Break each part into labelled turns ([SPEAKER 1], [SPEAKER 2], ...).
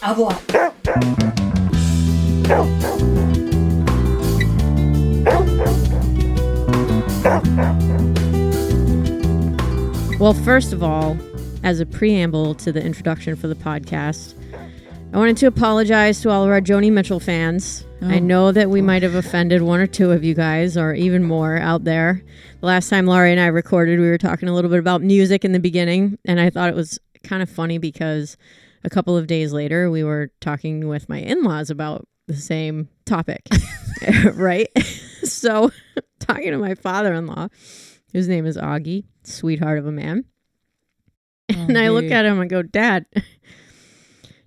[SPEAKER 1] Avoir.
[SPEAKER 2] Well, first of all, as a preamble to the introduction for the podcast, I wanted to apologize to all of our Joni Mitchell fans. I know that we might have offended one or two of you guys, or even more out there. The last time Laurie and I recorded, we were talking a little bit about music in the beginning, and I thought it was kind of funny because a couple of days later, we were talking with my in-laws about the same topic, right? So, talking to my father-in-law, whose name is Augie, sweetheart of a man. And I look at him and go, Dad,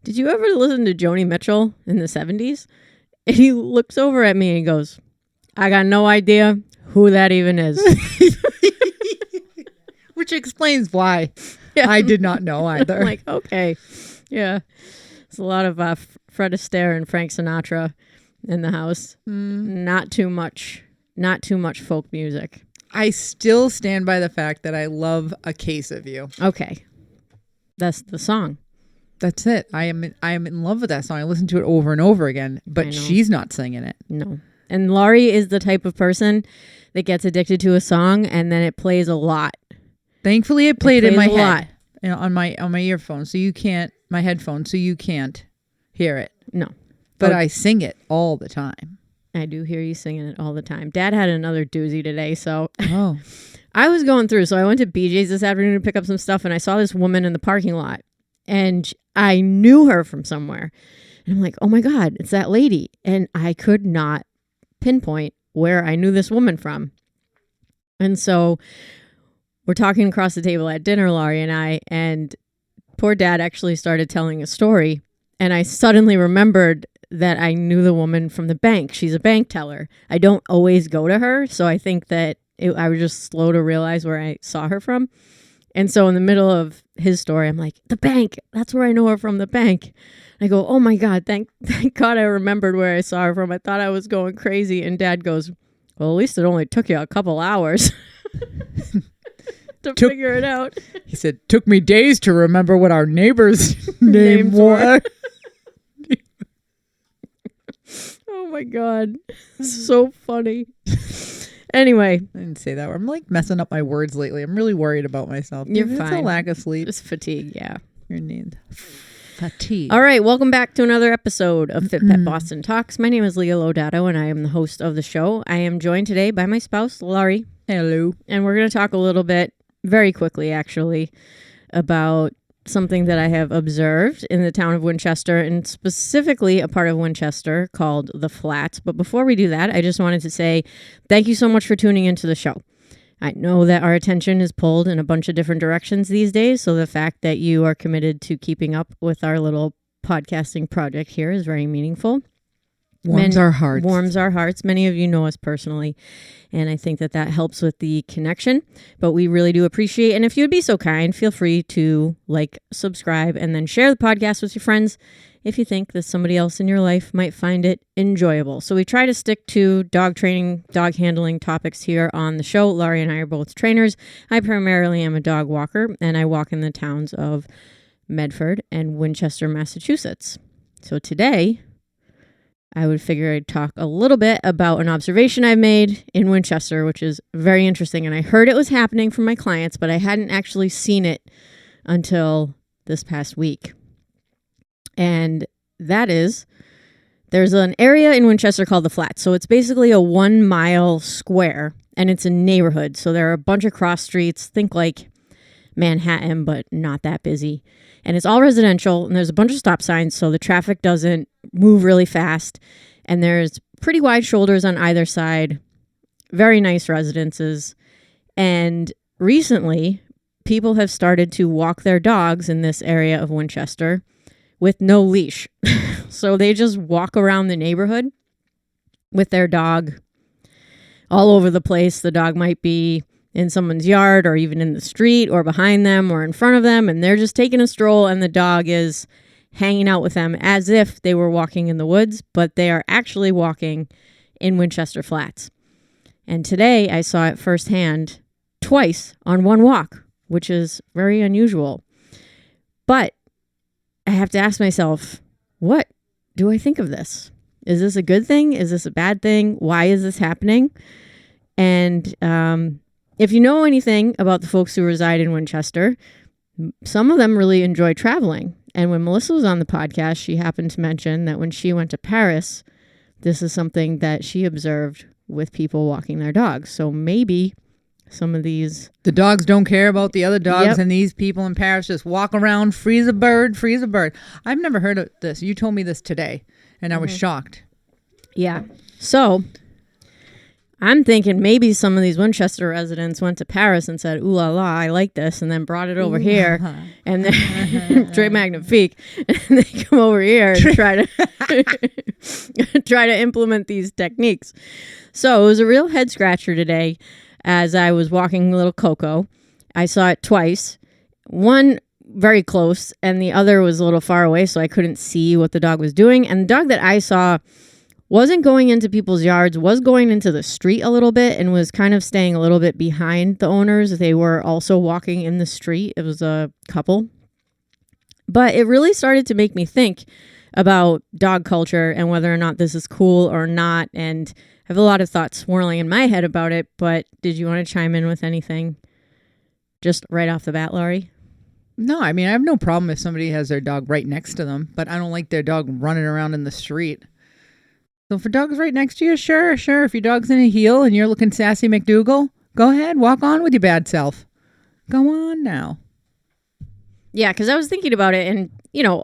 [SPEAKER 2] did you ever listen to Joni Mitchell in the 70s? And he looks over at me and goes, I got no idea who that even is.
[SPEAKER 1] Which explains why I did not know either.
[SPEAKER 2] I'm like, okay. Yeah. There's a lot of Fred Astaire and Frank Sinatra in the house. Not too much folk music.
[SPEAKER 1] I still stand by the fact that I love A Case of You.
[SPEAKER 2] Okay. That's the song.
[SPEAKER 1] That's it. I am in love with that song. I listen to it over and over again, but she's not singing it.
[SPEAKER 2] No. And Laurie is the type of person that gets addicted to a song and then it plays a lot.
[SPEAKER 1] Thankfully, it played in my head, on my earphones, so you can't, my headphones, so you can't hear it.
[SPEAKER 2] No.
[SPEAKER 1] But I sing it all the time.
[SPEAKER 2] I do hear you singing it all the time. Dad had another doozy today, so I was going through. So I went to BJ's this afternoon to pick up some stuff, and I saw this woman in the parking lot, and I knew her from somewhere. And I'm like, oh my God, it's that lady. And I could not pinpoint where I knew this woman from. And so we're talking across the table at dinner, Laurie and I, and poor Dad actually started telling a story. And I suddenly remembered that I knew the woman from the bank. She's a bank teller. I don't always go to her, so I think that I was just slow to realize where I saw her from. And so in the middle of his story, I'm like, the bank, that's where I know her from, the bank. I go, oh my God, thank God I remembered where I saw her from. I thought I was going crazy. And Dad goes, well, at least it only took you a couple hours to figure it out.
[SPEAKER 1] He said, took me days to remember what our neighbor's name was.
[SPEAKER 2] Oh my God. So funny. Anyway.
[SPEAKER 1] I didn't say that. I'm like messing up my words lately. I'm really worried about myself.
[SPEAKER 2] You're fine.
[SPEAKER 1] It's a lack of sleep.
[SPEAKER 2] It's fatigue, yeah.
[SPEAKER 1] Your name. Fatigue.
[SPEAKER 2] All right. Welcome back to another episode of FitPet Boston Talks. My name is Leah Lodato and I am the host of the show. I am joined today by my spouse, Laurie.
[SPEAKER 1] Hello.
[SPEAKER 2] And we're going to talk a little bit, very quickly actually, about something that I have observed in the town of Winchester, and specifically a part of Winchester called the Flats. But before we do that, I just wanted to say thank you so much for tuning into the show. I know that our attention is pulled in a bunch of different directions these days, so the fact that you are committed to keeping up with our little podcasting project here is very meaningful.
[SPEAKER 1] Warms our hearts.
[SPEAKER 2] Warms our hearts. Many of you know us personally, and I think that helps with the connection, but we really do appreciate it. And if you would be so kind, feel free to subscribe, and then share the podcast with your friends if you think that somebody else in your life might find it enjoyable. So we try to stick to dog training, dog handling topics here on the show. Laurie and I are both trainers. I primarily am a dog walker, and I walk in the towns of Medford and Winchester, Massachusetts. So today, I would figure I'd talk a little bit about an observation I've made in Winchester, which is very interesting. And I heard it was happening from my clients, but I hadn't actually seen it until this past week. And that is, there's an area in Winchester called the Flats. So it's basically a 1 mile square, and it's a neighborhood. So there are a bunch of cross streets, think like Manhattan, but not that busy. And it's all residential, and there's a bunch of stop signs, so the traffic doesn't move really fast. And there's pretty wide shoulders on either side, very nice residences. And recently, people have started to walk their dogs in this area of Winchester with no leash. So they just walk around the neighborhood with their dog all over the place. The dog might be in someone's yard or even in the street or behind them or in front of them, and they're just taking a stroll, and the dog is hanging out with them as if they were walking in the woods, but they are actually walking in Winchester Flats. And today I saw it firsthand twice on one walk, which is very unusual. But I have to ask myself, do I think of this? Is this a good thing? Is this a bad thing? Why is this happening? And if you know anything about the folks who reside in Winchester, some of them really enjoy traveling. And when Melissa was on the podcast, she happened to mention that when she went to Paris, this is something that she observed with people walking their dogs. So maybe some of these...
[SPEAKER 1] The dogs don't care about the other dogs, and these people in Paris just walk around, freeze a bird. I've never heard of this. You told me this today, and I was shocked.
[SPEAKER 2] Yeah. So I'm thinking maybe some of these Winchester residents went to Paris and said, ooh la la, I like this, and then brought it over here, and then Très Magnifique, and they come over here and try to implement these techniques. So it was a real head scratcher today as I was walking little Coco. I saw it twice. One very close, and the other was a little far away, so I couldn't see what the dog was doing. And the dog that I saw wasn't going into people's yards, was going into the street a little bit, and was kind of staying a little bit behind the owners. They were also walking in the street. It was a couple. But it really started to make me think about dog culture and whether or not this is cool or not. And I have a lot of thoughts swirling in my head about it. But did you want to chime in with anything just right off the bat, Laurie?
[SPEAKER 1] No, I mean, I have no problem if somebody has their dog right next to them, but I don't like their dog running around in the street. So for dogs right next to you, sure. If your dog's in a heel and you're looking sassy McDougal, go ahead, walk on with your bad self. Go on now.
[SPEAKER 2] Yeah, because I was thinking about it, and, you know,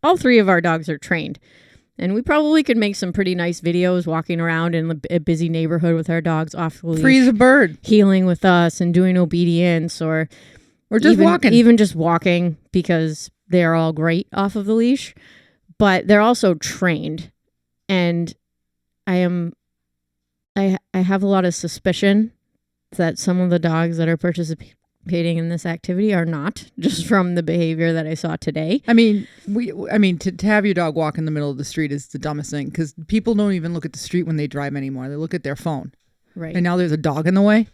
[SPEAKER 2] all three of our dogs are trained. And we probably could make some pretty nice videos walking around in a busy neighborhood with our dogs off the leash.
[SPEAKER 1] Freeze a bird.
[SPEAKER 2] Healing with us and doing obedience or
[SPEAKER 1] just walking.
[SPEAKER 2] Even just walking, because they're all great off of the leash. But they're also trained. And I have a lot of suspicion that some of the dogs that are participating in this activity are not, just from the behavior that I saw today.
[SPEAKER 1] I mean, to have your dog walk in the middle of the street is the dumbest thing, because people don't even look at the street when they drive anymore. They look at their phone.
[SPEAKER 2] Right.
[SPEAKER 1] And now there's a dog in the way.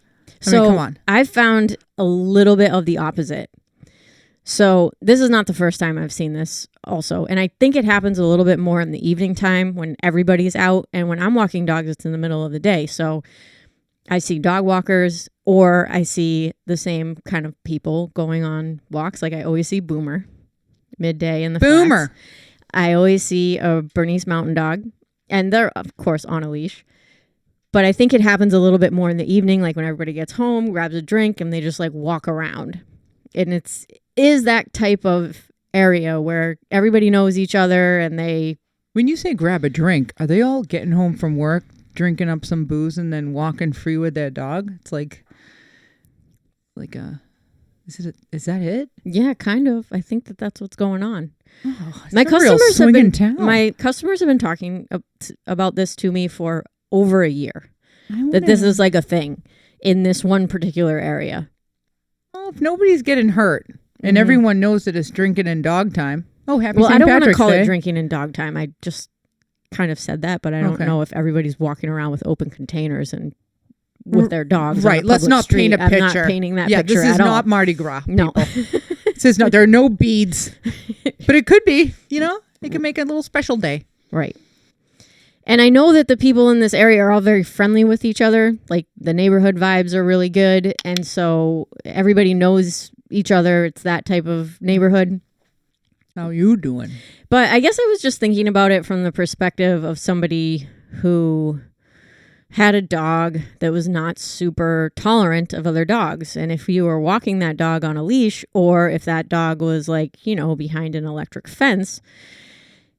[SPEAKER 1] I
[SPEAKER 2] mean,
[SPEAKER 1] come on.
[SPEAKER 2] I've found a little bit of the opposite. So this is not the first time I've seen this also. And I think it happens a little bit more in the evening time when everybody's out. And when I'm walking dogs, it's in the middle of the day. So I see dog walkers, or I see the same kind of people going on walks. Like I always see Boomer midday in the
[SPEAKER 1] Boomer.
[SPEAKER 2] flats. I always see a Bernese Mountain Dog, and they're of course on a leash. But I think it happens a little bit more in the evening, like when everybody gets home, grabs a drink, and they just like walk around. And is that type of area where everybody knows each other and they...
[SPEAKER 1] When you say grab a drink, are they all getting home from work, drinking up some booze, and then walking free with their dog? It's like is that it?
[SPEAKER 2] Yeah, kind of. I think that's what's going on.
[SPEAKER 1] Oh,
[SPEAKER 2] my customers have been talking about this to me for over a year. That this is like a thing in this one particular area.
[SPEAKER 1] Well, if nobody's getting hurt and everyone knows that it's drinking and dog time. Oh, happy St.
[SPEAKER 2] Well, I don't want to
[SPEAKER 1] Patrick's
[SPEAKER 2] call
[SPEAKER 1] Day.
[SPEAKER 2] It drinking and dog time. I just kind of said that, but I don't know if everybody's walking around with open containers and with their dogs.
[SPEAKER 1] Right. Let's not paint a picture.
[SPEAKER 2] I'm not painting that picture
[SPEAKER 1] this is
[SPEAKER 2] at all.
[SPEAKER 1] not Mardi Gras.
[SPEAKER 2] No.
[SPEAKER 1] It says no. There are no beads, but it could be. You know, it could make a little special day.
[SPEAKER 2] Right. And I know that the people in this area are all very friendly with each other. Like the neighborhood vibes are really good. And so everybody knows each other. It's that type of neighborhood.
[SPEAKER 1] How you doing?
[SPEAKER 2] But I guess I was just thinking about it from the perspective of somebody who had a dog that was not super tolerant of other dogs. And if you were walking that dog on a leash, or if that dog was like, you know, behind an electric fence,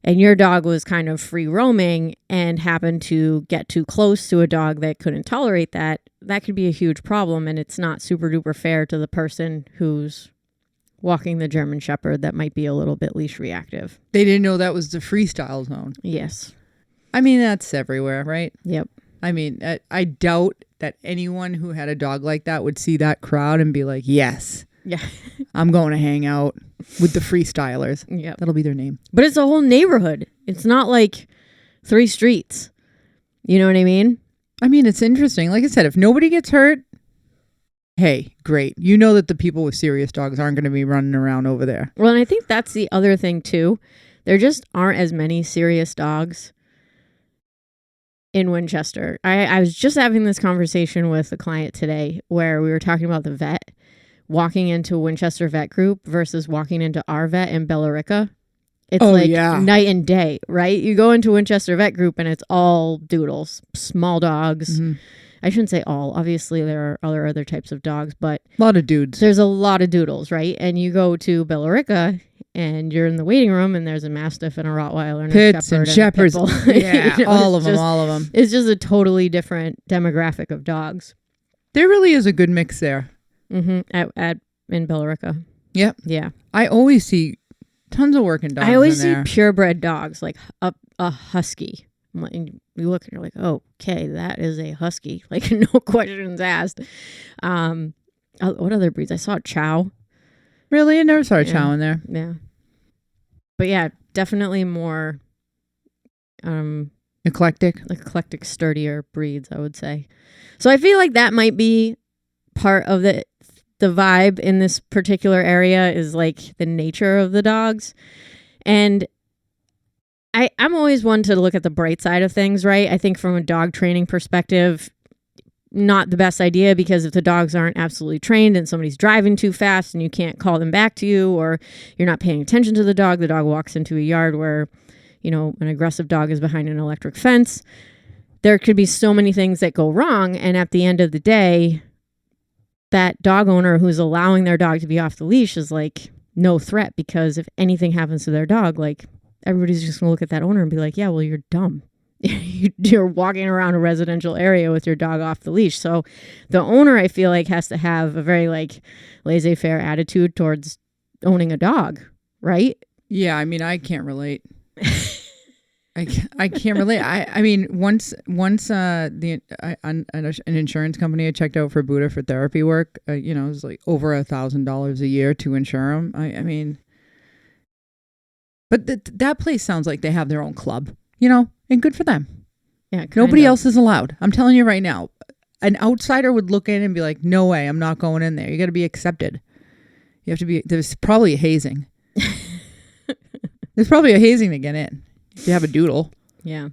[SPEAKER 2] and your dog was kind of free roaming and happened to get too close to a dog that couldn't tolerate that, that could be a huge problem. And it's not super duper fair to the person who's walking the German Shepherd that might be a little bit leash reactive.
[SPEAKER 1] They didn't know that was the freestyle zone.
[SPEAKER 2] Yes.
[SPEAKER 1] I mean, that's everywhere, right?
[SPEAKER 2] Yep.
[SPEAKER 1] I mean, I doubt that anyone who had a dog like that would see that crowd and be like, yes.
[SPEAKER 2] Yeah.
[SPEAKER 1] I'm going to hang out with the freestylers.
[SPEAKER 2] Yeah.
[SPEAKER 1] That'll be their name.
[SPEAKER 2] But it's a whole neighborhood. It's not like 3 streets. You know what I mean?
[SPEAKER 1] I mean, it's interesting. Like I said, if nobody gets hurt, hey, great. You know that the people with serious dogs aren't going to be running around over there.
[SPEAKER 2] Well, and I think that's the other thing, too, there just aren't as many serious dogs in Winchester. I was just having this conversation with a client today where we were talking about the vet, walking into a Winchester vet group versus walking into our vet in Billerica. It's night and day, right? You go into Winchester vet group and it's all doodles, small dogs. Mm-hmm. I shouldn't say all. Obviously, there are other types of dogs, but
[SPEAKER 1] a lot of dudes.
[SPEAKER 2] There's a lot of doodles, right? And you go to Billerica and you're in the waiting room and there's a Mastiff and a Rottweiler and
[SPEAKER 1] Pits
[SPEAKER 2] a
[SPEAKER 1] and Shepherds. Yeah, you know, all of them.
[SPEAKER 2] It's just a totally different demographic of dogs.
[SPEAKER 1] There really is a good mix there.
[SPEAKER 2] Mm-hmm. In Billerica.
[SPEAKER 1] Yep.
[SPEAKER 2] Yeah.
[SPEAKER 1] I always see tons of working dogs.
[SPEAKER 2] I always see purebred dogs, like a husky. And you look and you're like, oh, okay, that is a husky. Like, no questions asked. What other breeds? I saw a Chow.
[SPEAKER 1] Really? I never saw a Chow in there.
[SPEAKER 2] Yeah. But yeah, definitely more
[SPEAKER 1] eclectic,
[SPEAKER 2] sturdier breeds, I would say. So I feel like that might be part of the vibe in this particular area, is like the nature of the dogs. And I'm always one to look at the bright side of things, right? I think from a dog training perspective, not the best idea, because if the dogs aren't absolutely trained and somebody's driving too fast and you can't call them back to you, or you're not paying attention to the dog walks into a yard where, you know, an aggressive dog is behind an electric fence. There could be so many things that go wrong. And at the end of the day, that dog owner who's allowing their dog to be off the leash is like no threat, because if anything happens to their dog, like, everybody's just going to look at that owner and be like, yeah, well, you're dumb. You're walking around a residential area with your dog off the leash. So the owner, I feel like, has to have a very like laissez-faire attitude towards owning a dog, right?
[SPEAKER 1] Yeah, I mean, I can't relate. I can't relate. I mean, once an insurance company I checked out for Buddha for therapy work, it was like over $1,000 a year to insure him. I mean, but that place sounds like they have their own club, and good for them.
[SPEAKER 2] Yeah,
[SPEAKER 1] nobody else is allowed. I'm telling you right now, an outsider would look in and be like, "No way, I'm not going in there." You got to be accepted. You have to be. There's probably a hazing. There's probably a hazing to get in. If you have a doodle.
[SPEAKER 2] Yeah.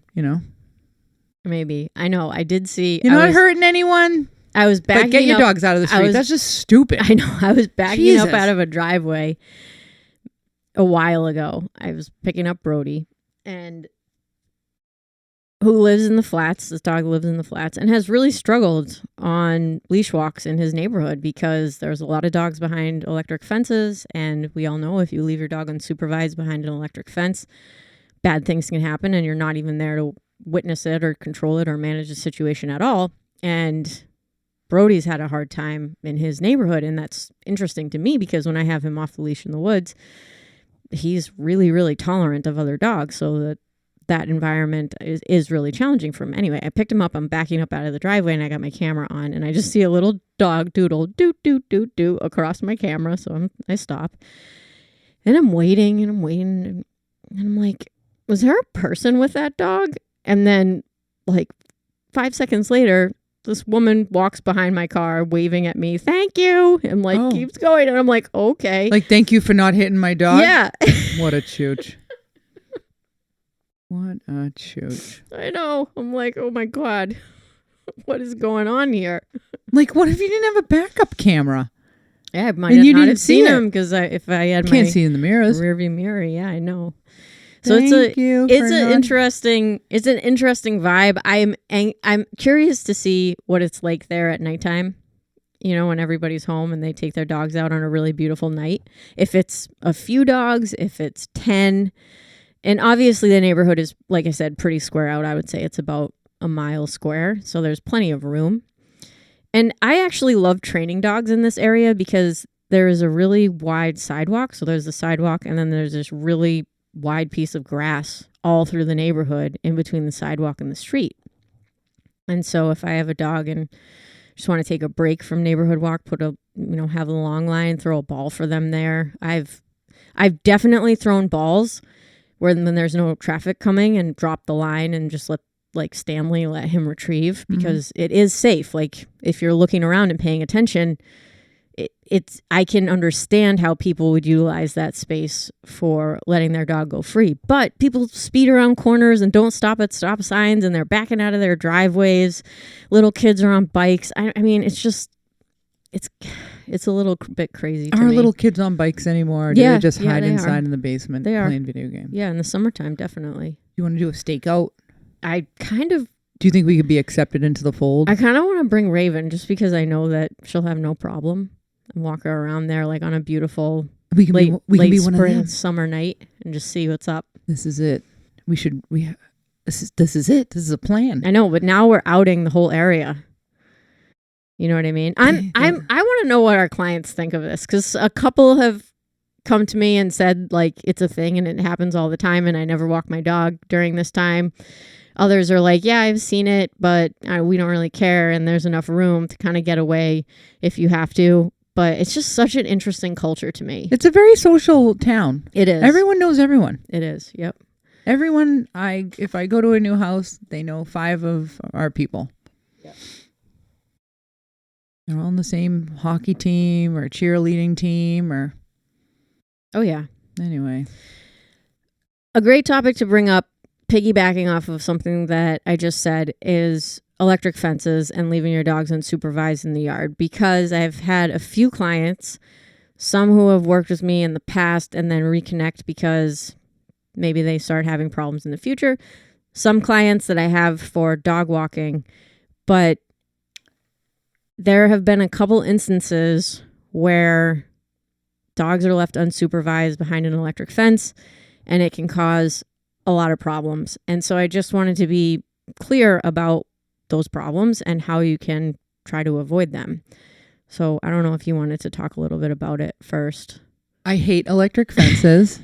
[SPEAKER 1] Maybe.
[SPEAKER 2] I know. I did see.
[SPEAKER 1] You're not hurting anyone.
[SPEAKER 2] I was backing up.
[SPEAKER 1] Get your dogs out of the street. That's just stupid.
[SPEAKER 2] I know. I was backing up out of a driveway a while ago. I was picking up Brody, and who lives in the flats. This dog lives in the flats and has really struggled on leash walks in his neighborhood, because there's a lot of dogs behind electric fences. And we all know if you leave your dog unsupervised behind an electric fence, bad things can happen, and you're not even there to witness it or control it or manage the situation at all. And Brody's had a hard time in his neighborhood, and that's interesting to me, because when I have him off the leash in the woods, he's really, really tolerant of other dogs, so that environment is really challenging for him. Anyway, I picked him up. I'm backing up out of the driveway, and I got my camera on, and I just see a little dog doodle, doot, doot, doot, doot, across my camera. So I stop, and I'm waiting, and I'm like, was there a person with that dog? And then like 5 seconds later, this woman walks behind my car waving at me, "Thank you," and keeps going. And I'm like, okay.
[SPEAKER 1] Like, thank you for not hitting my dog?
[SPEAKER 2] Yeah.
[SPEAKER 1] What a chooch. What a chooch.
[SPEAKER 2] I know. I'm like, oh my God, what is going on here?
[SPEAKER 1] Like, what if you didn't have a backup camera?
[SPEAKER 2] Yeah, I might not have seen him, because if I had
[SPEAKER 1] can't see in the mirrors.
[SPEAKER 2] Rearview mirror. Yeah, I know. So it's an interesting vibe. I'm curious to see what it's like there at nighttime. When everybody's home and they take their dogs out on a really beautiful night. If it's a few dogs, if it's 10, and obviously the neighborhood is, like I said, pretty square out. I would say it's about a mile square, so there's plenty of room. And I actually love training dogs in this area, because there is a really wide sidewalk. So there's the sidewalk, and then there's this really wide piece of grass all through the neighborhood in between the sidewalk and the street. And so if I have a dog and just want to take a break from neighborhood walk, have a long line, throw a ball for them there. I've definitely thrown balls when there's no traffic coming, and dropped the line and just let Stanley let him retrieve, because it is safe. Like, if you're looking around and paying attention, I can understand how people would utilize that space for letting their dog go free. But people speed around corners and don't stop at stop signs, and they're backing out of their driveways. Little kids are on bikes. I mean, it's just, it's a little bit crazy to me.
[SPEAKER 1] Are little kids on bikes anymore? Or do they just hide inside in the basement playing video games?
[SPEAKER 2] Yeah, in the summertime, definitely.
[SPEAKER 1] You want to do a stakeout?
[SPEAKER 2] Do
[SPEAKER 1] you think we could be accepted into the fold?
[SPEAKER 2] I kind of want to bring Raven just because I know that she'll have no problem, and walk her around there like on a beautiful late spring, summer night and just see what's up.
[SPEAKER 1] This is it. This is it. This is a plan.
[SPEAKER 2] I know, but now we're outing the whole area. You know what I mean? I want to know what our clients think of this, because a couple have come to me and said like it's a thing and it happens all the time, and I never walk my dog during this time. Others are like, yeah, I've seen it, but we don't really care, and there's enough room to kind of get away if you have to. But it's just such an interesting culture to me.
[SPEAKER 1] It's a very social town.
[SPEAKER 2] It is.
[SPEAKER 1] Everyone knows everyone.
[SPEAKER 2] It is. Yep.
[SPEAKER 1] Everyone. If I go to a new house, they know 5 of our people. Yep. They're all on the same hockey team or cheerleading team or.
[SPEAKER 2] Oh yeah.
[SPEAKER 1] Anyway,
[SPEAKER 2] a great topic to bring up, piggybacking off of something that I just said, is electric fences and leaving your dogs unsupervised in the yard, because I've had a few clients, some who have worked with me in the past and then reconnect because maybe they start having problems in the future. Some clients that I have for dog walking, but there have been a couple instances where dogs are left unsupervised behind an electric fence, and it can cause a lot of problems. And so I just wanted to be clear about those problems and how you can try to avoid them. So I don't know if you wanted to talk a little bit about it first.
[SPEAKER 1] I hate electric fences.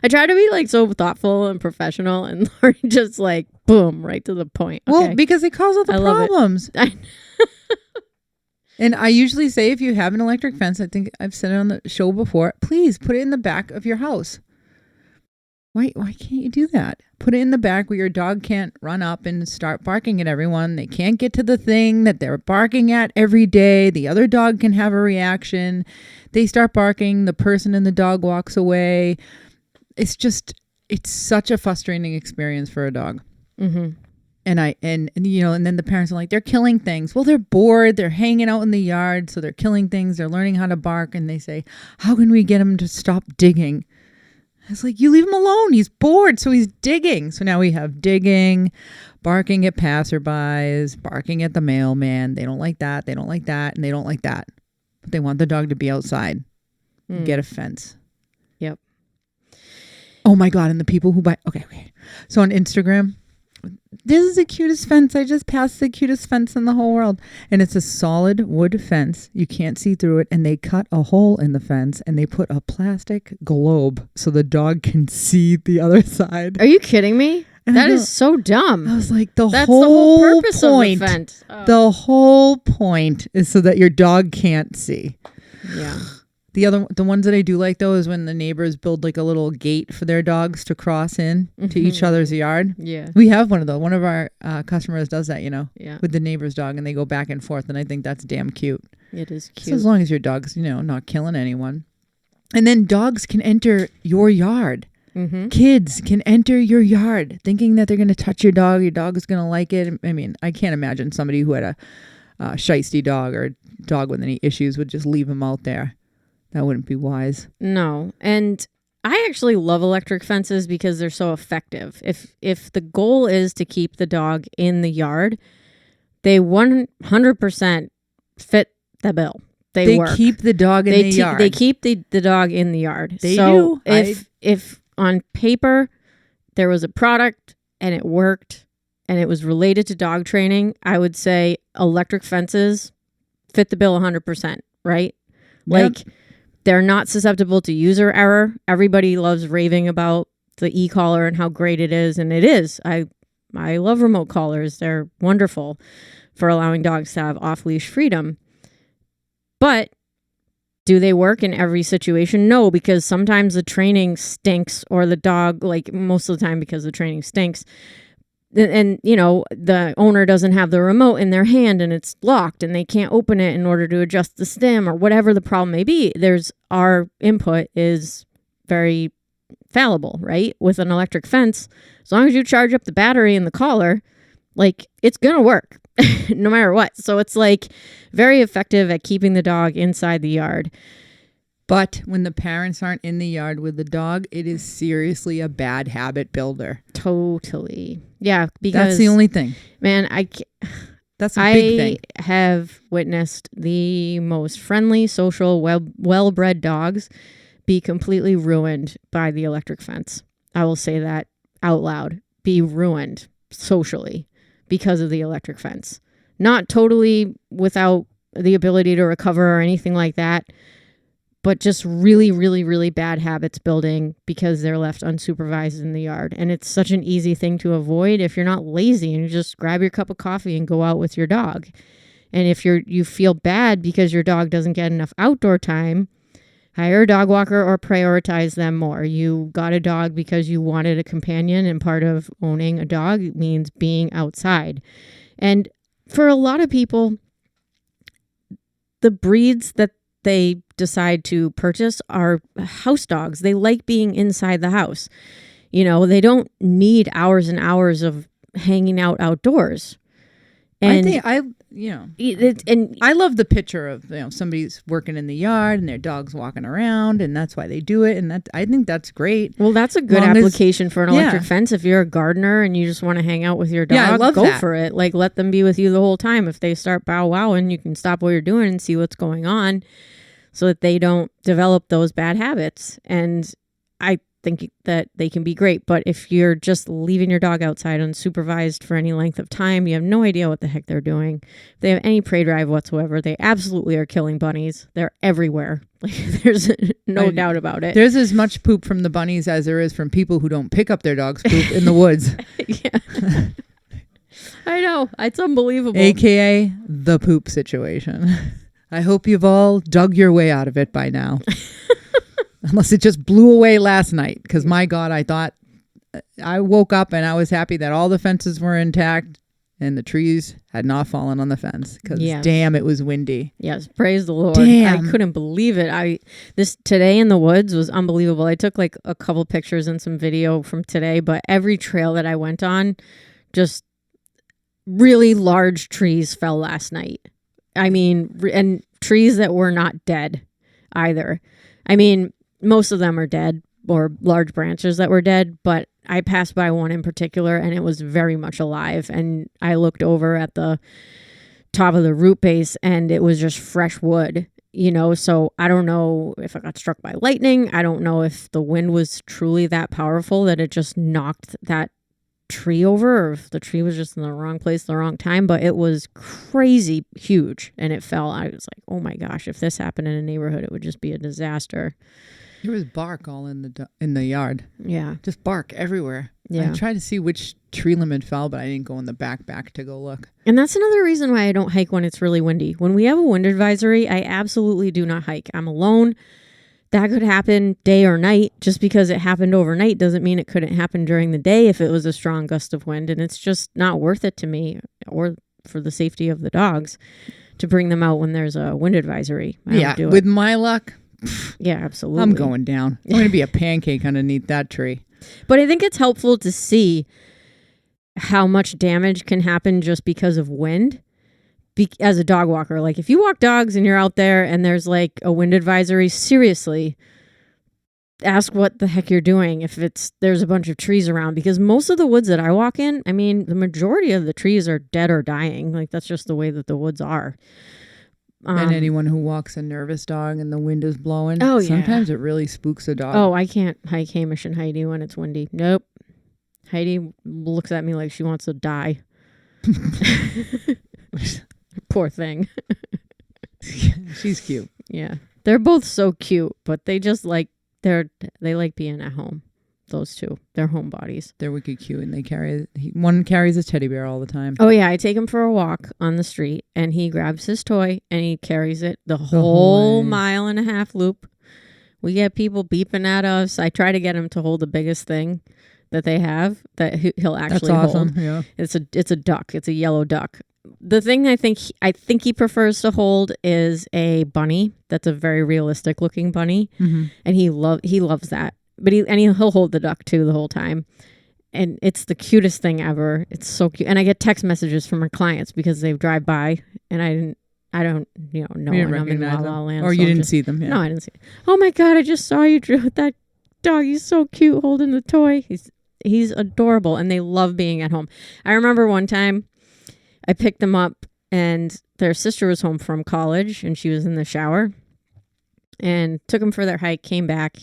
[SPEAKER 2] I try to be like so thoughtful and professional, and Laurie just like, boom, right to the point. Okay.
[SPEAKER 1] Well, because it causes all the problems. And I usually say, if you have an electric fence, I think I've said it on the show before, please put it in the back of your house. Why can't you do that? Put it in the back where your dog can't run up and start barking at everyone. They can't get to the thing that they're barking at every day. The other dog can have a reaction. They start barking. The person and the dog walks away. It's such a frustrating experience for a dog. Mm-hmm. And then the parents are like, they're killing things. Well, they're bored. They're hanging out in the yard. So they're killing things. They're learning how to bark. And they say, how can we get them to stop digging? It's like, you leave him alone. He's bored, so he's digging. So now we have digging, barking at passerbys, barking at the mailman. They don't like that. They don't like that. And they don't like that. But they want the dog to be outside. Get a fence.
[SPEAKER 2] Yep.
[SPEAKER 1] Oh, my God. And the people who buy... Okay. So on Instagram, this is the cutest fence. I just passed the cutest fence in the whole world. And it's a solid wood fence. You can't see through it. And they cut a hole in the fence and they put a plastic globe so the dog can see the other side.
[SPEAKER 2] Are you kidding me? And that is so dumb.
[SPEAKER 1] I was like,
[SPEAKER 2] that's the whole purpose of the fence. Oh.
[SPEAKER 1] The whole point is so that your dog can't see.
[SPEAKER 2] Yeah.
[SPEAKER 1] The ones that I do like, though, is when the neighbors build like a little gate for their dogs to cross in to each other's yard.
[SPEAKER 2] Yeah.
[SPEAKER 1] We have one of those. One of our customers does that,
[SPEAKER 2] yeah,
[SPEAKER 1] with the neighbor's dog, and they go back and forth. And I think that's damn cute.
[SPEAKER 2] It is cute.
[SPEAKER 1] So as long as your dog's, not killing anyone. And then dogs can enter your yard. Mm-hmm. Kids can enter your yard thinking that they're going to touch your dog. Your dog is going to like it. I mean, I can't imagine somebody who had a shiesty dog or a dog with any issues would just leave him out there. That wouldn't be wise.
[SPEAKER 2] No. And I actually love electric fences because they're so effective. If the goal is to keep the dog in the yard, they 100% fit the bill. They work.
[SPEAKER 1] Keep the dog in the yard.
[SPEAKER 2] They keep the dog in the yard.
[SPEAKER 1] They do.
[SPEAKER 2] If on paper there was a product and it worked and it was related to dog training, I would say electric fences fit the bill 100%, right?
[SPEAKER 1] Yep.
[SPEAKER 2] Like, they're not susceptible to user error. Everybody loves raving about the e-collar and how great it is, and it is. I love remote collars. They're wonderful for allowing dogs to have off-leash freedom. But do they work in every situation? No, because sometimes the training stinks, or the dog, like most of the time because the training stinks, and you know, the owner doesn't have the remote in their hand and it's locked and they can't open it in order to adjust the stem or whatever the problem may be. Our input is very fallible, right? With an electric fence, as long as you charge up the battery and the collar, like, it's gonna work no matter what. So it's like very effective at keeping the dog inside the yard.
[SPEAKER 1] But when the parents aren't in the yard with the dog, it is seriously a bad habit builder.
[SPEAKER 2] Totally. Yeah, because
[SPEAKER 1] that's the only thing.
[SPEAKER 2] Man,
[SPEAKER 1] that's a big thing.
[SPEAKER 2] I have witnessed the most friendly, social, well-bred dogs be completely ruined by the electric fence. I will say that out loud. Be ruined socially because of the electric fence. Not totally without the ability to recover or anything like that, but just really, really, really bad habits building because they're left unsupervised in the yard. And it's such an easy thing to avoid if you're not lazy and you just grab your cup of coffee and go out with your dog. And if you feel bad because your dog doesn't get enough outdoor time, hire a dog walker or prioritize them more. You got a dog because you wanted a companion, and part of owning a dog means being outside. And for a lot of people, the breeds that they decide to purchase are house dogs. They like being inside the house. You know, they don't need hours and hours of hanging out outdoors. And
[SPEAKER 1] I love the picture of, somebody's working in the yard and their dog's walking around, and that's why they do it. And I think that's great.
[SPEAKER 2] Well, that's a good application for an electric fence. If you're a gardener and you just want to hang out with your dog, go for it. Like, let them be with you the whole time. If they start bow wowing, you can stop what you're doing and see what's going on, so that they don't develop those bad habits. And I think that they can be great. But if you're just leaving your dog outside unsupervised for any length of time, you have no idea what the heck they're doing. If they have any prey drive whatsoever, they absolutely are killing bunnies. They're everywhere. Like, there's no doubt about it.
[SPEAKER 1] There's as much poop from the bunnies as there is from people who don't pick up their dog's poop in the woods.
[SPEAKER 2] Yeah. I know. It's unbelievable.
[SPEAKER 1] AKA the poop situation. I hope you've all dug your way out of it by now. Unless it just blew away last night. Because, my God, I woke up and I was happy that all the fences were intact and the trees had not fallen on the fence. Because, damn, it was windy.
[SPEAKER 2] Yes, praise the Lord.
[SPEAKER 1] Damn.
[SPEAKER 2] I couldn't believe it. This today in the woods was unbelievable. I took like a couple pictures and some video from today, but every trail that I went on, just really large trees fell last night. I mean, and trees that were not dead either. I mean, most of them are dead, or large branches that were dead, but I passed by one in particular and it was very much alive. And I looked over at the top of the root base and it was just fresh wood, so I don't know if I got struck by lightning. I don't know if the wind was truly that powerful that it just knocked that tree over, or if the tree was just in the wrong place at the wrong time, but it was crazy huge and it fell. I was like, oh my gosh, if this happened in a neighborhood, it would just be a disaster.
[SPEAKER 1] There was bark all in the yard.
[SPEAKER 2] Yeah.
[SPEAKER 1] Just bark everywhere.
[SPEAKER 2] Yeah.
[SPEAKER 1] I tried to see which tree limb fell, but I didn't go in the back to go look.
[SPEAKER 2] And that's another reason why I don't hike when it's really windy. When we have a wind advisory, I absolutely do not hike. I'm alone. That could happen day or night. Just because it happened overnight doesn't mean it couldn't happen during the day if it was a strong gust of wind. And it's just not worth it to me, or for the safety of the dogs, to bring them out when there's a wind advisory.
[SPEAKER 1] With my luck,
[SPEAKER 2] yeah, absolutely.
[SPEAKER 1] I'm going down. I'm going to be a pancake underneath that tree.
[SPEAKER 2] But I think it's helpful to see how much damage can happen just because of wind. As a dog walker, like if you walk dogs and you're out there and there's like a wind advisory, seriously, ask what the heck you're doing if there's a bunch of trees around, because most of the woods that I walk in, I mean, the majority of the trees are dead or dying. Like, that's just the way that the woods are.
[SPEAKER 1] And anyone who walks a nervous dog and the wind is blowing, sometimes it really spooks a dog.
[SPEAKER 2] Oh, I can't hike Hamish and Heidi when it's windy. Nope. Heidi looks at me like she wants to die. Poor thing.
[SPEAKER 1] She's cute.
[SPEAKER 2] Yeah. They're both so cute, but they just like, they like being at home. Those two. They're homebodies.
[SPEAKER 1] They're wicked cute, and one carries his teddy bear all the time.
[SPEAKER 2] Oh yeah, I take him for a walk on the street and he grabs his toy and he carries it the whole 1.5 mile loop. We get people beeping at us. I try to get him to hold the biggest thing that they have that he'll actually
[SPEAKER 1] That's awesome.
[SPEAKER 2] hold.
[SPEAKER 1] Yeah.
[SPEAKER 2] It's a duck. It's a yellow duck. The thing I think he prefers to hold is a bunny. That's a very realistic looking bunny, and he loves that. But he'll hold the duck too the whole time, and it's the cutest thing ever. It's so cute. And I get text messages from our clients because they drive by, and I don't know
[SPEAKER 1] You didn't
[SPEAKER 2] when I'm in
[SPEAKER 1] recognize
[SPEAKER 2] La La
[SPEAKER 1] them,
[SPEAKER 2] Land,
[SPEAKER 1] or
[SPEAKER 2] so
[SPEAKER 1] you
[SPEAKER 2] I'm
[SPEAKER 1] didn't see them. Yeah.
[SPEAKER 2] No, I didn't see it. Oh my God, I just saw you with that dog. He's so cute holding the toy. He's adorable, and they love being at home. I remember one time I picked them up, and their sister was home from college, and she was in the shower, and took them for their hike, came back,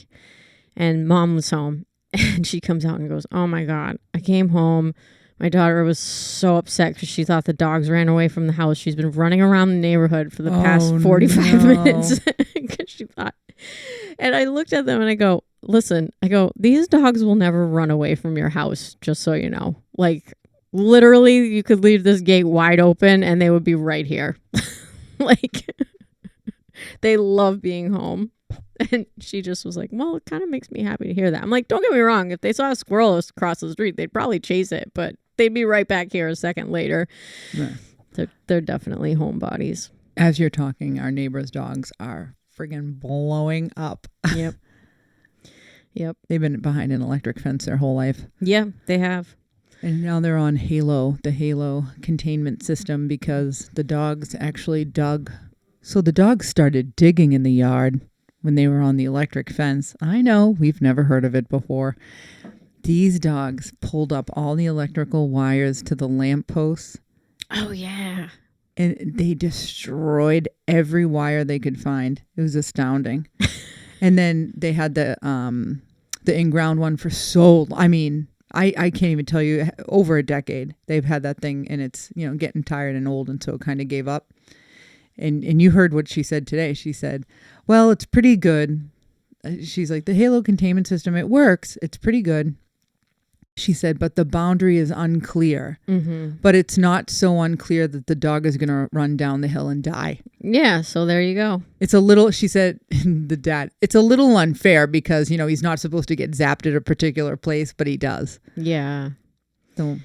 [SPEAKER 2] and mom was home, and she comes out and goes, oh my God, I came home. My daughter was so upset because she thought the dogs ran away from the house. She's been running around the neighborhood for the past 45 minutes because she thought. And I looked at them and I go, listen, these dogs will never run away from your house, just so you know. Like, literally, you could leave this gate wide open and they would be right here. Like, they love being home. And she just was like, well, it kind of makes me happy to hear that. I'm like, don't get me wrong. If they saw a squirrel across the street, they'd probably chase it, but they'd be right back here a second later. Yeah. They're definitely homebodies.
[SPEAKER 1] As you're talking, our neighbors' dogs are friggin' blowing up.
[SPEAKER 2] Yep. Yep.
[SPEAKER 1] They've been behind an electric fence their whole life.
[SPEAKER 2] Yeah, they have.
[SPEAKER 1] And now they're on the Halo containment system because the dogs actually dug. So the dogs started digging in the yard when they were on the electric fence. I know, we've never heard of it before. These dogs pulled up all the electrical wires to the lamp posts.
[SPEAKER 2] Oh, yeah.
[SPEAKER 1] And they destroyed every wire they could find. It was astounding. And then they had the in-ground one for I can't even tell you, over a decade. They've had that thing, and it's, getting tired and old, and so it kind of gave up. And you heard what she said today. She said, well, it's pretty good. She's like, the Halo containment system, it works. It's pretty good. She said, but the boundary is unclear. Mm-hmm. But it's not so unclear that the dog is going to run down the hill and die.
[SPEAKER 2] Yeah, so there you go.
[SPEAKER 1] It's a little, she said, the dad, it's a little unfair because, he's not supposed to get zapped at a particular place, but he does.
[SPEAKER 2] Yeah.
[SPEAKER 1] So,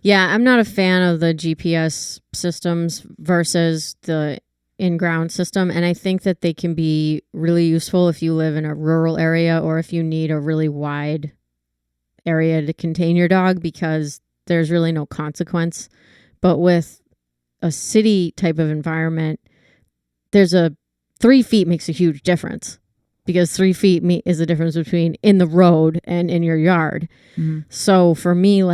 [SPEAKER 2] yeah, I'm not a fan of the GPS systems versus the in-ground system. And I think that they can be really useful if you live in a rural area or if you need a really wide area to contain your dog because there's really no consequence. But with a city type of environment, 3 feet makes a huge difference because 3 feet is the difference between in the road and in your yard. Mm-hmm. So for me,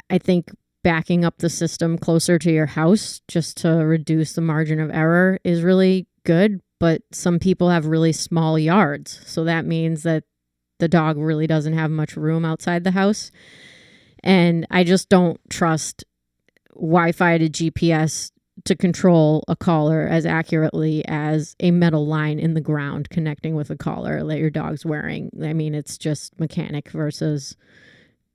[SPEAKER 2] I think backing up the system closer to your house just to reduce the margin of error is really good. But some people have really small yards. So that means that the dog really doesn't have much room outside the house. And I just don't trust Wi-Fi to GPS to control a collar as accurately as a metal line in the ground connecting with a collar that your dog's wearing. I mean, it's just mechanic versus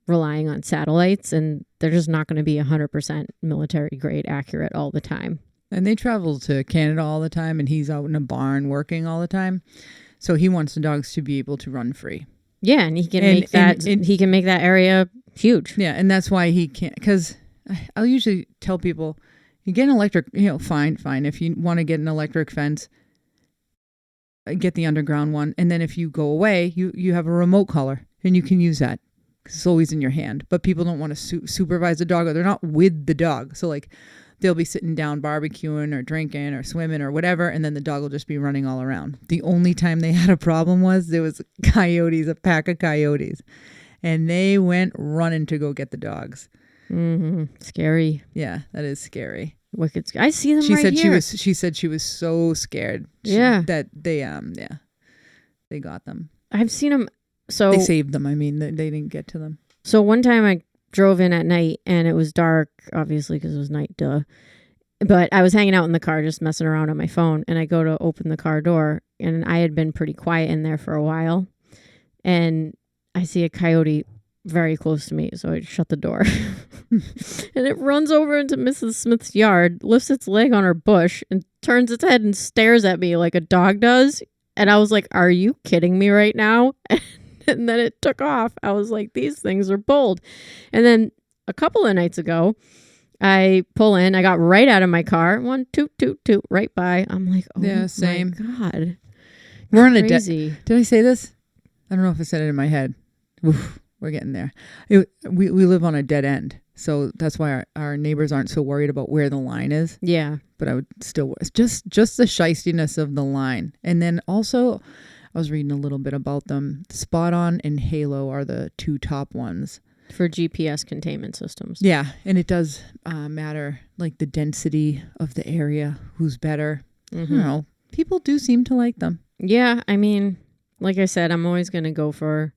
[SPEAKER 2] relying on satellites, and they're just not going to be 100% military grade accurate all the time.
[SPEAKER 1] And they travel to Canada all the time, and he's out in a barn working all the time. So he wants the dogs to be able to run free.
[SPEAKER 2] Yeah, and he can he can make that area huge.
[SPEAKER 1] Yeah, and that's why he can't, because I'll usually tell people, you get an electric, fine. If you want to get an electric fence, get the underground one. And then if you go away, you have a remote collar, and you can use that. It's always in your hand. But people don't want to supervise the dog, or they're not with the dog. So they'll be sitting down barbecuing or drinking or swimming or whatever, and then the dog will just be running all around. The only time they had a problem was there was a pack of coyotes, and they went running to go get the dogs.
[SPEAKER 2] Mm-hmm. Scary.
[SPEAKER 1] Yeah, that is scary.
[SPEAKER 2] Wicked. I see them right here.
[SPEAKER 1] She said she was so scared. That they got them.
[SPEAKER 2] I've seen them. So
[SPEAKER 1] they saved them. I mean, they didn't get to them.
[SPEAKER 2] So one time I drove in at night and it was dark, obviously because it was night, duh. But I was hanging out in the car just messing around on my phone, and I go to open the car door, and I had been pretty quiet in there for a while, and I see a coyote very close to me, so I shut the door. And it runs over into Mrs. Smith's yard, lifts its leg on her bush, and turns its head and stares at me like a dog does. And I was like, are you kidding me right now? and then it took off. I was like, these things are bold. And then a couple of nights ago, I pull in. I got right out of my car. One, toot, toot, toot, right by. I'm like, oh
[SPEAKER 1] Yeah, same.
[SPEAKER 2] my God.
[SPEAKER 1] We're on a
[SPEAKER 2] Crazy.
[SPEAKER 1] Did I say this? I don't know if I said it in my head. Oof, we're getting there. We live on a dead end. So that's why our neighbors aren't so worried about where the line is.
[SPEAKER 2] Yeah.
[SPEAKER 1] But I would still, just the shystiness of the line. And then also, I was reading a little bit about them. Spot On and Halo are the two top ones.
[SPEAKER 2] For GPS containment systems.
[SPEAKER 1] Yeah. And it does matter, like the density of the area, who's better. I don't know. People do seem to like them.
[SPEAKER 2] Yeah. I mean, like I said, I'm always going to go for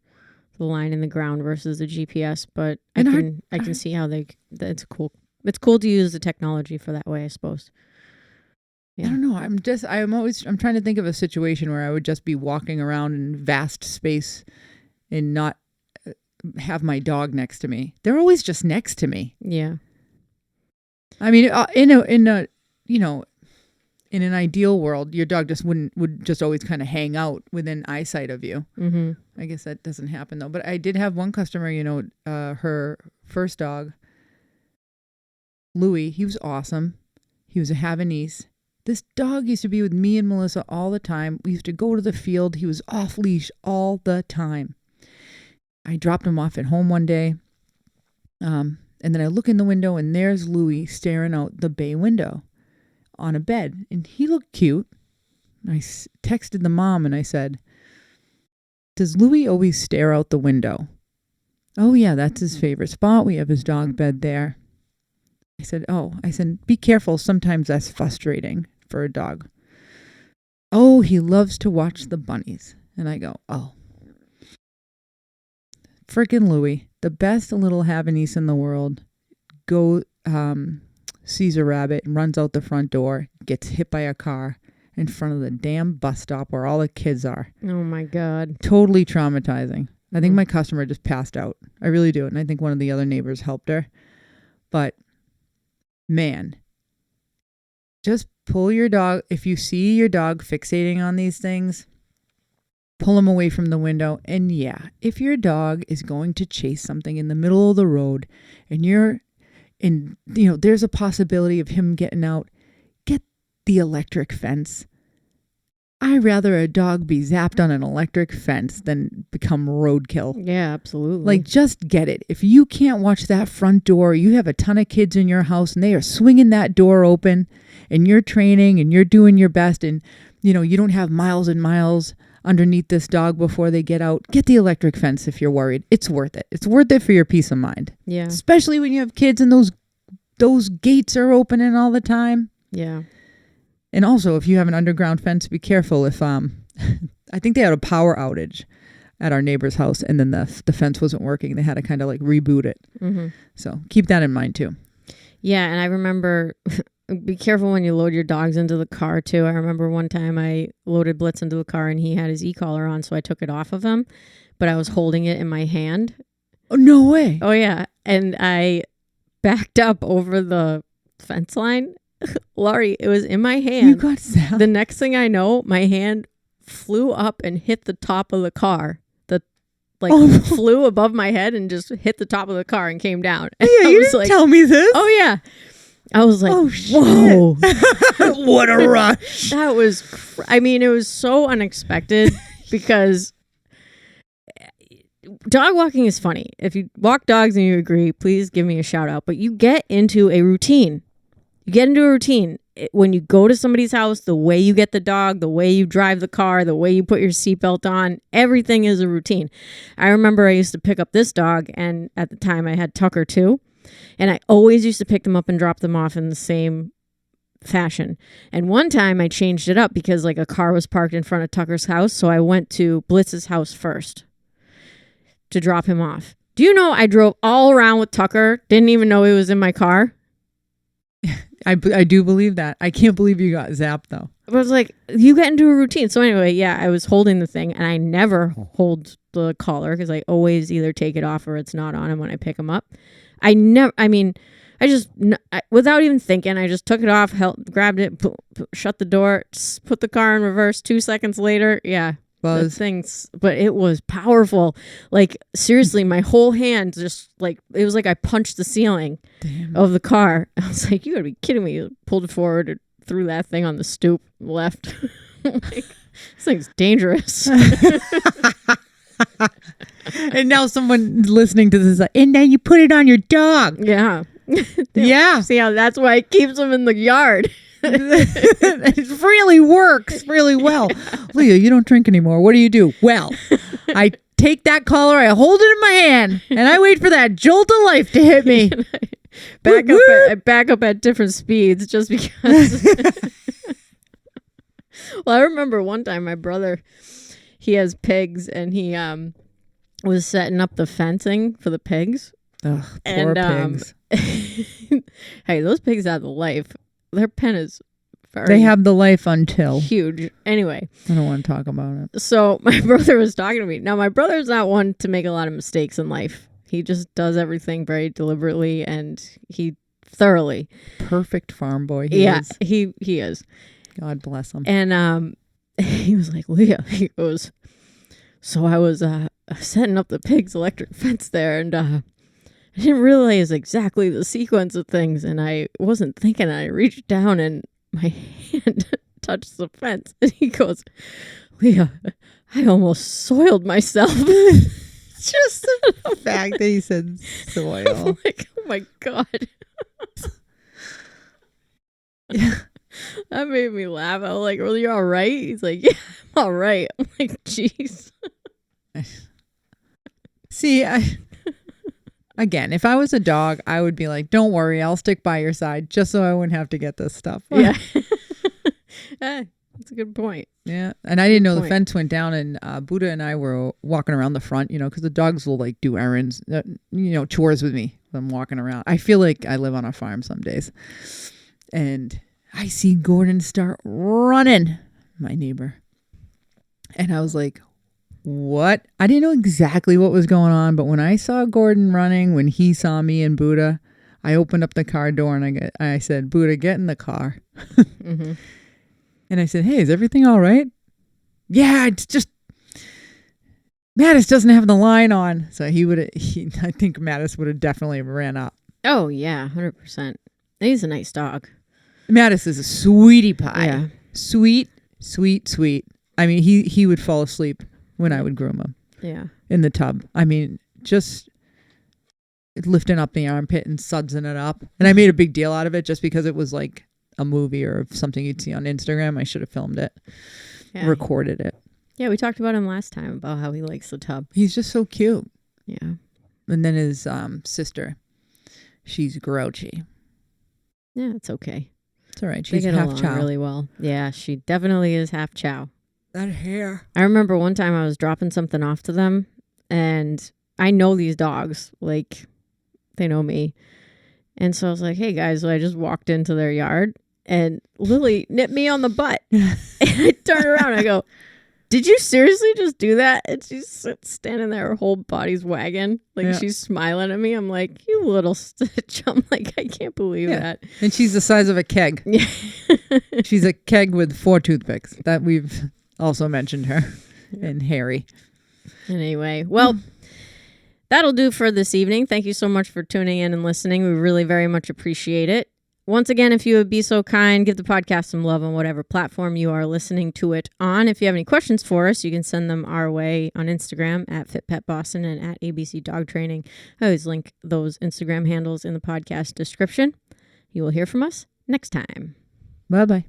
[SPEAKER 2] the line in the ground versus the GPS, but I can see how that's cool. It's cool to use the technology for that way, I suppose. Yeah.
[SPEAKER 1] I don't know. I'm trying to think of a situation where I would just be walking around in vast space and not have my dog next to me. They're always just next to me.
[SPEAKER 2] Yeah.
[SPEAKER 1] I mean, in an ideal world, your dog just would just always kind of hang out within eyesight of you.
[SPEAKER 2] Mm-hmm.
[SPEAKER 1] I guess that doesn't happen though. But I did have one customer, her first dog, Louis, he was awesome. He was a Havanese. This dog used to be with me and Melissa all the time. We used to go to the field. He was off leash all the time. I dropped him off at home one day. And then I look in the window and there's Louis staring out the bay window on a bed. And he looked cute. I texted the mom and I said, does Louis always stare out the window? Oh yeah, that's his favorite spot. We have his dog bed there. I said, be careful. Sometimes that's frustrating for a dog. Oh, he loves to watch the bunnies. And I go, oh. Frickin' Louis, the best little Havanese in the world, sees a rabbit and runs out the front door, gets hit by a car in front of the damn bus stop where all the kids are.
[SPEAKER 2] Oh my God.
[SPEAKER 1] Totally traumatizing. I think my customer just passed out. I really do. And I think one of the other neighbors helped her. But man, just pull your dog. If you see your dog fixating on these things, pull him away from the window. And yeah, if your dog is going to chase something in the middle of the road and there's a possibility of him getting out, get the electric fence. I'd rather a dog be zapped on an electric fence than become roadkill.
[SPEAKER 2] Yeah, absolutely.
[SPEAKER 1] Like, just get it. If you can't watch that front door, you have a ton of kids in your house and they are swinging that door open and you're training and you're doing your best and, you don't have miles and miles underneath this dog before they get out. Get the electric fence if you're worried. It's worth it. It's worth it for your peace of mind.
[SPEAKER 2] Yeah.
[SPEAKER 1] Especially when you have kids and those gates are opening all the time.
[SPEAKER 2] Yeah.
[SPEAKER 1] And also, if you have an underground fence, be careful if, I think they had a power outage at our neighbor's house and then the fence wasn't working. They had to kind of like reboot it. Mm-hmm. So keep that in mind too.
[SPEAKER 2] Yeah. And I remember, be careful when you load your dogs into the car too. I remember one time I loaded Blitz into the car and he had his e-collar on. So I took it off of him, but I was holding it in my hand.
[SPEAKER 1] Oh, no way.
[SPEAKER 2] Oh yeah. And I backed up over the fence line. Laurie, it was in my hand.
[SPEAKER 1] You got zapped.
[SPEAKER 2] The next thing I know, my hand flew up and hit the top of the car. Flew above my head and just hit the top of the car and came down. And
[SPEAKER 1] yeah, you didn't tell me this.
[SPEAKER 2] Oh yeah. I was like,
[SPEAKER 1] oh,
[SPEAKER 2] whoa.
[SPEAKER 1] What a rush.
[SPEAKER 2] That was, it was so unexpected because dog walking is funny. If you walk dogs and you agree, please give me a shout out. But you get into a routine. When you go to somebody's house, the way you get the dog, the way you drive the car, the way you put your seatbelt on, everything is a routine. I remember I used to pick up this dog, and at the time I had Tucker too. And I always used to pick them up and drop them off in the same fashion. And one time I changed it up because like a car was parked in front of Tucker's house. So I went to Blitz's house first to drop him off. Do you know I drove all around with Tucker, didn't even know he was in my car?
[SPEAKER 1] I do believe that. I can't believe you got zapped though.
[SPEAKER 2] But I was like, you get into a routine. So anyway, yeah, I was holding the thing and I never hold the collar because I always either take it off or it's not on him when I pick him up. Without even thinking, I just took it off, grabbed it, shut the door, put the car in reverse. 2 seconds later, yeah.
[SPEAKER 1] fuzz.
[SPEAKER 2] But it was powerful. Like, seriously, my whole hand just like, it was like I punched the ceiling of the car. I was like, you gotta be kidding me. You pulled it forward and threw that thing on the stoop left. Like, this thing's dangerous.
[SPEAKER 1] And now someone listening to this is like, and then you put it on your dog.
[SPEAKER 2] Yeah.
[SPEAKER 1] Yeah.
[SPEAKER 2] See how that's why it keeps them in the yard.
[SPEAKER 1] It really works really well. Yeah. Leah, you don't drink anymore. What do? Well, I take that collar, I hold it in my hand, and I wait for that jolt of life to hit me.
[SPEAKER 2] I back up at different speeds just because. Well, I remember one time my brother, he has pigs, and he was setting up the fencing for the pigs.
[SPEAKER 1] Ugh, poor pigs.
[SPEAKER 2] Hey, those pigs have the life. Their pen is very
[SPEAKER 1] They have the life until.
[SPEAKER 2] huge. Anyway.
[SPEAKER 1] I don't want to talk about it.
[SPEAKER 2] So my brother was talking to me. Now, my brother's not one to make a lot of mistakes in life. He just does everything very deliberately, and he thoroughly.
[SPEAKER 1] Perfect farm boy.
[SPEAKER 2] He
[SPEAKER 1] He
[SPEAKER 2] is.
[SPEAKER 1] God bless him.
[SPEAKER 2] And he was like, Leah, he goes, so I was setting up the pig's electric fence there, and I didn't realize exactly the sequence of things, and I wasn't thinking. I reached down and my hand touched the fence, and he goes, Leah, I almost soiled myself.
[SPEAKER 1] Just the fact that he said soil.
[SPEAKER 2] I'm like, oh my God.
[SPEAKER 1] Yeah.
[SPEAKER 2] That made me laugh. I was like, well, you all right? He's like, yeah, I'm all right. I'm like, jeez.
[SPEAKER 1] See, again, if I was a dog, I would be like, don't worry, I'll stick by your side just so I wouldn't have to get this stuff.
[SPEAKER 2] Yeah. That's a good point.
[SPEAKER 1] Yeah. And I didn't know the fence went down, and Buddha and I were walking around the front, because the dogs will like do errands, chores with me. I'm walking around. I feel like I live on a farm some days. And I see Gordon start running, my neighbor. And I was like, what? I didn't know exactly what was going on, but when I saw Gordon running, when he saw me and Buddha, I opened up the car door and I said, Buddha, get in the car. Mm-hmm. And I said, hey, is everything all right? Yeah, it's just Mattis doesn't have the line on. So I think Mattis would have definitely ran up.
[SPEAKER 2] Oh, yeah, 100%. He's a nice dog.
[SPEAKER 1] Mattis is a sweetie pie.
[SPEAKER 2] Yeah.
[SPEAKER 1] Sweet, sweet, sweet. I mean, he would fall asleep when I would groom him.
[SPEAKER 2] Yeah.
[SPEAKER 1] In the tub. I mean, just lifting up the armpit and sudsing it up. And I made a big deal out of it just because it was like a movie or something you'd see on Instagram. I should have filmed it. Yeah. Recorded it.
[SPEAKER 2] Yeah, we talked about him last time about how he likes the tub.
[SPEAKER 1] He's just so cute.
[SPEAKER 2] Yeah.
[SPEAKER 1] And then his sister, she's grouchy.
[SPEAKER 2] Yeah, it's okay.
[SPEAKER 1] It's all right. She's half chow.
[SPEAKER 2] Really well. Yeah, she definitely is half chow.
[SPEAKER 1] That hair.
[SPEAKER 2] I remember one time I was dropping something off to them, and I know these dogs, like they know me. And so I was like, hey guys, so I just walked into their yard, and Lily nipped me on the butt. And I turned around and I go, did you seriously just do that? And she's standing there, her whole body's wagging. Like, she's smiling at me. I'm like, you little stitch. I'm like, I can't believe that.
[SPEAKER 1] And she's the size of a keg. Yeah. She's a keg with 4 toothpicks. That we've also mentioned her. Yeah. And hairy.
[SPEAKER 2] Anyway, well, that'll do for this evening. Thank you so much for tuning in and listening. We really very much appreciate it. Once again, if you would be so kind, give the podcast some love on whatever platform you are listening to it on. If you have any questions for us, you can send them our way on Instagram at FitPet Boston and at ABC Dog Training. I always link those Instagram handles in the podcast description. You will hear from us next time.
[SPEAKER 1] Bye-bye.